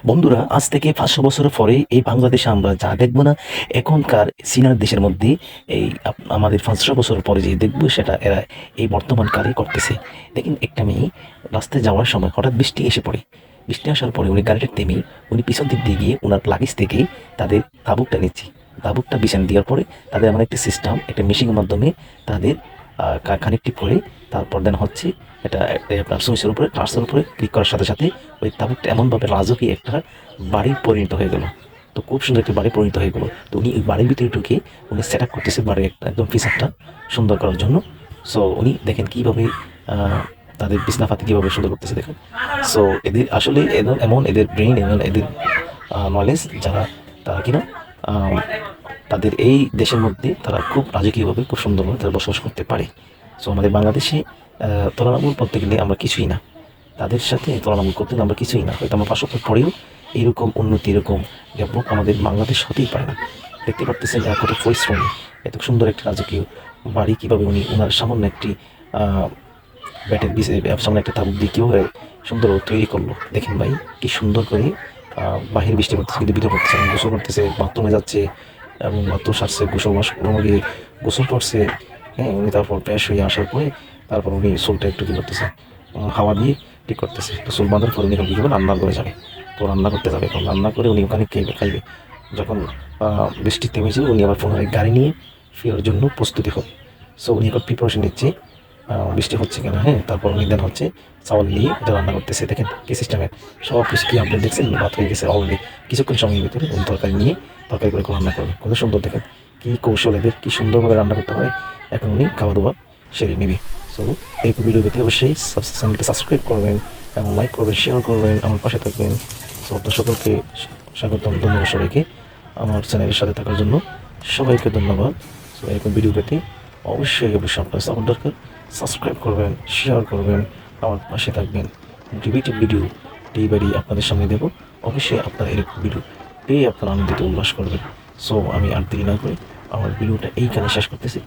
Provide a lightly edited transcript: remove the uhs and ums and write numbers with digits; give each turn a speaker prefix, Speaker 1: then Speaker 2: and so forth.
Speaker 1: বন্ধুরা, আজ থেকে ৫০০ বছর পরে এই বাংলাদেশে আমরা যা দেখব না, এখনকার সিনিয়র দেশের মধ্যে এই আমাদের ৫০০ বছর পরে যে দেখব সেটা এরা এই বর্তমান কালে করতেছে। দেখেন, একটা মেয়ে রাস্তায় যাওয়ার সময় হঠাৎ বৃষ্টি এসে পড়ে। বৃষ্টি আসার পরে উনি গাড়িটা থেমে উনি পিছন দিক দিয়ে গিয়ে ওনার লাগেজ থেকে তাদের তাঁবুকটা নিচ্ছে। তাঁবুকটা বিছানা দেওয়ার পরে তাদের এমন একটা সিস্টেম, একটা মেশিনের মাধ্যমে তাদের কানেক্টিভ করে তারপর দেন হচ্ছে এটা আপনার সুইচের উপরে টার্চের উপরে ক্লিক করার সাথে সাথে ওই তাঁবুকটা এমনভাবে রাজকীয় একটা বাড়ি পরিণত হয়ে গেল। তো খুব সুন্দর একটা বাড়ি পরিণত হয়ে গেল। তো উনি ওই বাড়ির ভিতরে ঢুকে উনি সেট আপ করতেছে বাড়ির একটা একদম ফিচারটা সুন্দর করার জন্য। সো উনি দেখেন কীভাবে তাদের বিছনাপাতি কীভাবে সুন্দর করতেছে দেখেন। সো এদের আসলে এমন এদের ব্রেন, এমন এদের নলেজ, যারা তারা কিনা তাদের এই দেশের মধ্যে তারা খুব রাজকীয়ভাবে খুব সুন্দরভাবে তারা বসবাস করতে পারে। সো আমাদের বাংলাদেশে তুলনামূলক করতে গেলে আমরা কিছুই না, তাদের সাথে তুলনামূলক করতে গেলে আমরা কিছুই না। হয়তো আমরা ৫০০ পরেও এইরকম উন্নতি, এরকম ডেভেলপ আমাদের বাংলাদেশ হতেই পারে না। দেখতে পারতেছেন কত পরিশ্রমী, এত সুন্দর একটা রাজকীয় বাড়ি কীভাবে উনি ওনার সামান্য একটি ব্যাটের সামনে একটা তাবুক দিয়ে কীভাবে সুন্দর তৈরি করলো। দেখেন ভাই, কি সুন্দর করে বাহির বৃষ্টি করতেছে কিন্তু ভিতরে করতেছে, গোসল করতেছে, বাথরুমে যাচ্ছে এবং বাথরুম সারছে, গোসল করছে। হ্যাঁ, উনি তারপর ফ্রেশ হয়ে আসার পরে তারপর উনি চুলটা একটু কী করতেছে, হাওয়া দিয়ে ঠিক করতেছে। তো চুল বাঁধার পরে উনি কী করবে, রান্নার করে যাবে। তো রান্না করতে যাবে, তখন রান্না করে উনি ওখানে খাইবে। যখন বৃষ্টি থেমেছে উনি আবার পুনরায় গাড়ি নিয়ে ফেরার জন্য প্রস্তুতি হবে। সো উনি এখন প্রিপারেশন নিচ্ছে বৃষ্টি হচ্ছে কেনা। হ্যাঁ, তারপর উনি দেন হচ্ছে চাউল নিয়ে এটা রান্না করতেছে। দেখেন কি সিস্টেমের, সব কিছু কি আপনি দেখছেন, ভাত হয়ে গেছে অলরেডি। কিছুক্ষণ সময়ের ভিতরে উনি তরকারি নিয়ে তরকারি করে রান্না করবে। কত সুন্দর দেখেন, কি কৌশল এদের, কি সুন্দরভাবে রান্না করতে হয়। এখন উনি খাওয়া দাওয়া সেরে নেবে। সো এই ভিডিও পেতে অবশ্যই চ্যানেলকে সাবস্ক্রাইব করবেন এবং লাইক করবেন, শেয়ার করবেন, আমার পাশে থাকবেন। সো আপনার সকলকে স্বাগতম, ধন্যবাদ সবাইকে আমার চ্যানেলের সাথে থাকার জন্য। সবাইকে ধন্যবাদ। সো এরকম ভিডিও পেতে অবশ্যই আপনার সাপোর্ট দরকার। সাবস্ক্রাইব করবেন, শেয়ার করবেন, আমার পাশে থাকবেন। রিপিটেড ভিডিও ডেইলি আপনাদের সামনে দেবো। অবশ্যই আপনারা এরকম ভিডিও পেয়ে আপনারা আনন্দিত উল্লাস করবেন। সো আমি আর দেরি না করে আমার ভিডিওটা এইখানে শেষ করতেছি।